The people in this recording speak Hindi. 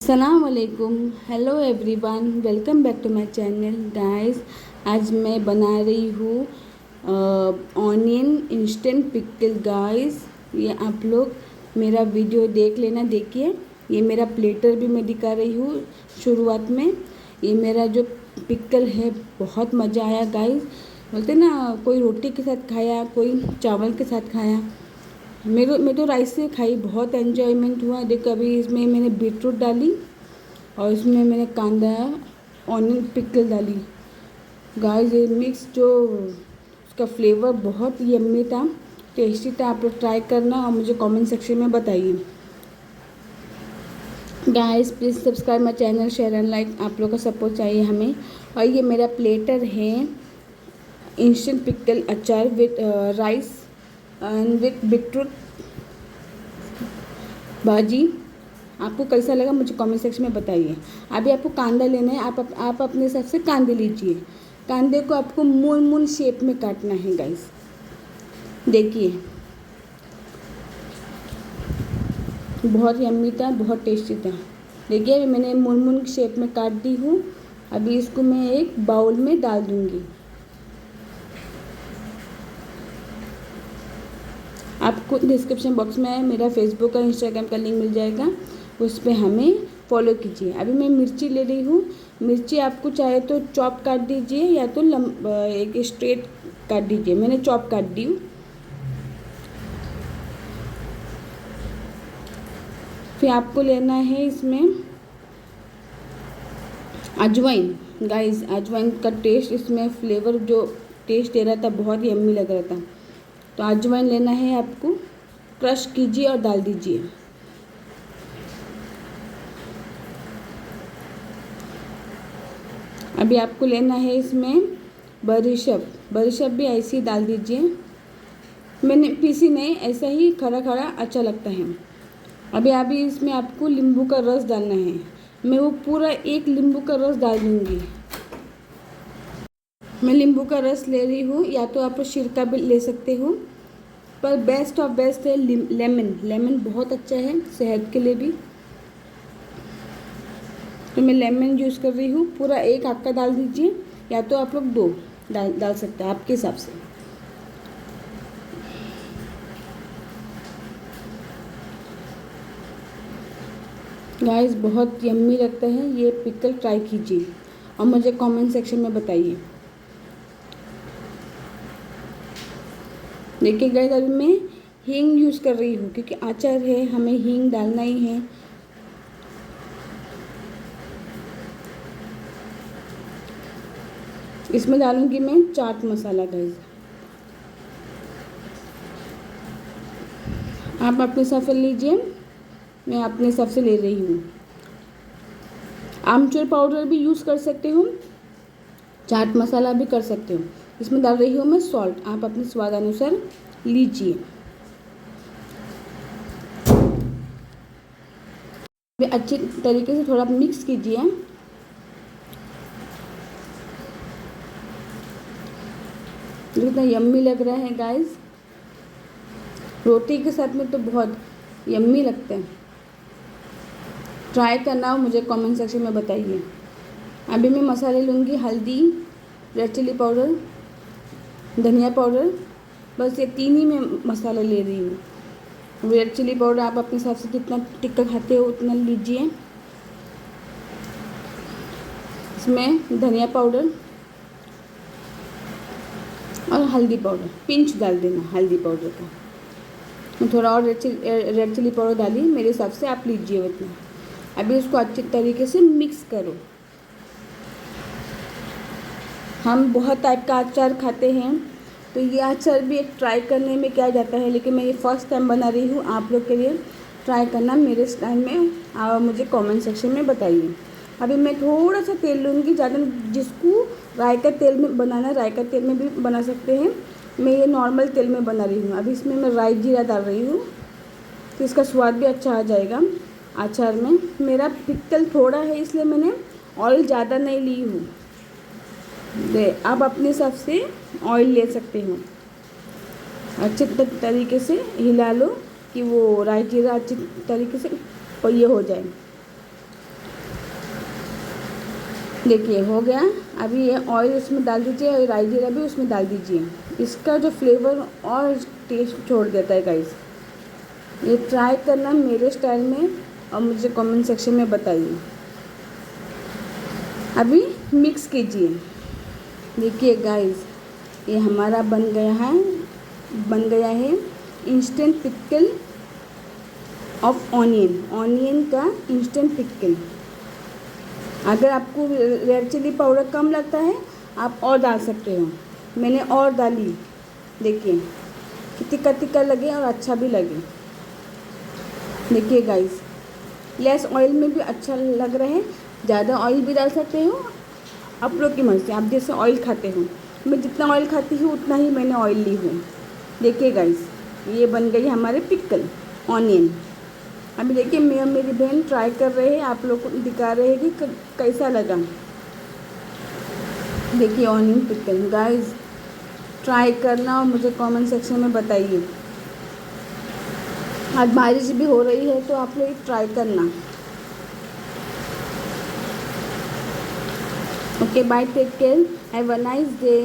अस्सलाम वालेकुम। Hello everyone, welcome back to my channel guys. आज मैं बना रही हूँ ऑनियन इंस्टेंट पिकल गाइस। ये आप लोग मेरा वीडियो देख लेना। देखिए, ये मेरा प्लेटर भी मैं दिखा रही हूँ शुरुआत में। ये मेरा जो पिकल है बहुत मज़ा आया गाइस। बोलते ना, कोई रोटी के साथ खाया, कोई चावल के साथ खाया। मैं तो राइस से खाई, बहुत एन्जॉयमेंट हुआ। देखो, अभी इसमें मैंने बीटरूट डाली और इसमें मैंने कांदा ऑनियन पिकल डाली। गाइस, ये मिक्स जो उसका फ्लेवर बहुत यम्मी था, टेस्टी था। आप लोग ट्राई करना और मुझे कमेंट सेक्शन में बताइए। Guys, please subscribe my channel, share and like. आप लोग का सपोर्ट चाहिए हमें। और ये मेरा प्लेटर है इंस्टेंट पिकल अचार with rice and with beetroot भाजी। आपको कैसा लगा मुझे कमेंट सेक्शन में बताइए। अभी आपको कांदा लेना है, आप अपने हिसाब से कांदे लीजिए। कांदे को आपको मून मून शेप में काटना है गाइस। देखिए, बहुत यम्मी था, बहुत टेस्टी था। देखिए, अभी मैंने मून मून शेप में काट दी हूँ। अभी इसको मैं एक बाउल में डाल दूँगी। आपको डिस्क्रिप्शन बॉक्स में मेरा फेसबुक और इंस्टाग्राम का लिंक मिल जाएगा, उस पर हमें फॉलो कीजिए। अभी मैं मिर्ची ले रही हूँ। मिर्ची आपको चाहे तो चॉप काट दीजिए या तो एक स्ट्रेट काट दीजिए। मैंने चॉप काट दी हूँ। फिर आपको लेना है इसमें अजवाइन। गाइस, अजवाइन का टेस्ट, इसमें फ्लेवर जो टेस्ट दे रहा था, बहुत यम्मी लग रहा था। तो अजवाइन लेना है आपको, क्रश कीजिए और डाल दीजिए। अभी आपको लेना है इसमें बरिशप। बरिशप भी ऐसे ही डाल दीजिए। मैंने पीसी नहीं, ऐसा ही खड़ा खड़ा अच्छा लगता है। अभी इसमें आपको नींबू का रस डालना है। मैं वो पूरा एक नींबू का रस डाल दूँगी। मैं नींबू का रस ले रही हूँ, या तो आप सिरका भी ले सकते हो, पर बेस्ट ऑफ बेस्ट है लेमन। लेमन बहुत अच्छा है सेहत के लिए भी, तो मैं लेमन यूज़ कर रही हूँ। पूरा एक आपका डाल दीजिए, या तो आप लोग दो डाल सकते हैं आपके हिसाब से। गाइस, बहुत यम्मी लगता है ये पिकल, ट्राई कीजिए और मुझे कमेंट सेक्शन में बताइए। देखिए गाइस, अभी मैं हींग यूज़ कर रही हूँ क्योंकि अचार है, हमें हींग डालना ही है। इसमें डालूंगी मैं चाट मसाला। गाइस, आप अपने हिसाब से लीजिए, मैं अपने हिसाब से ले रही हूँ। आमचूर पाउडर भी यूज़ कर सकते हो, चाट मसाला भी कर सकते हो। इसमें डाल रही हूँ मैं सॉल्ट, आप अपने स्वाद अनुसार लीजिए। अच्छी तरीके से थोड़ा मिक्स कीजिए। कितना यम्मी लग रहा है गाइस, रोटी के साथ में तो बहुत यम्मी लगता है। ट्राई करना और मुझे कमेंट सेक्शन में बताइए। अभी मैं मसाले लूँगी, हल्दी, रेड चिली पाउडर, धनिया पाउडर, बस ये तीन ही मैं मसाला ले रही हूँ। रेड चिली पाउडर आप अपने हिसाब से कितना टिक्का खाते हो उतना लीजिए। इसमें धनिया पाउडर और हल्दी पाउडर पिंच डाल देना, हल्दी पाउडर का। मैं थोड़ा और रेड चिली पाउडर डाली, मेरे हिसाब से आप लीजिए उतना। अभी उसको अच्छी तरीके से मिक्स करो। हम बहुत टाइप का अचार खाते हैं, तो ये अचार भी एक ट्राई करने में क्या जाता है, लेकिन मैं ये फर्स्ट टाइम बना रही हूँ आप लोग के लिए। ट्राई करना मेरे स्टाइल में और मुझे कमेंट सेक्शन में बताइए। अभी मैं थोड़ा सा तेल लूँगी, ज़्यादा। जिसको राई का तेल में बनाना, राई का तेल में भी बना सकते हैं। मैं ये नॉर्मल तेल में बना रही हूँ। अभी इसमें मैं राई जीरा डाल रही हूँ, तो इसका स्वाद भी अच्छा आ जाएगा अचार में। मेरा पिकल थोड़ा है, इसलिए मैंने ऑयल ज़्यादा नहीं ली हूँ। आप अपने हिसाब से ऑयल ले सकते हो। अच्छे तरीके से हिला लो कि वो राई जीरा अच्छी तरीके से ये हो जाए। देखिए हो गया। अभी ये ऑयल इसमें डाल दीजिए और राई जीरा भी उसमें डाल दीजिए। इसका जो फ्लेवर और टेस्ट छोड़ देता है गाइस। ये ट्राई करना मेरे स्टाइल में और मुझे कमेंट सेक्शन में बताइए। अभी मिक्स कीजिए। देखिए गाइस, ये हमारा बन गया है इंस्टेंट पिकल ऑफ ऑनियन का इंस्टेंट पिकल। अगर आपको रेड चिली पाउडर कम लगता है आप और डाल सकते हो। मैंने और डाली। देखिए तीखा तीखा लगे और अच्छा भी लगे। देखिए गाइस, लेस ऑयल में भी अच्छा लग रहा है। ज़्यादा ऑयल भी डाल सकते हो, आप लोग की मर्ज़ी, आप जैसे ऑयल खाते हो। मैं जितना ऑयल खाती हूँ उतना ही मैंने ऑयल ली हूँ। देखिए गाइस, ये बन गई हमारे पिकल ऑनियन। अभी देखिए मैं और मेरी बहन ट्राई कर रहे हैं, आप लोग को दिखा रहे हैं कि कैसा लगा। देखिए ऑनियन पिकल गाइस, ट्राई करना और मुझे कमेंट सेक्शन में बताइए। आज बारिश भी हो रही है तो आप लोग ट्राई करना। Okay bye, take care, have a nice day.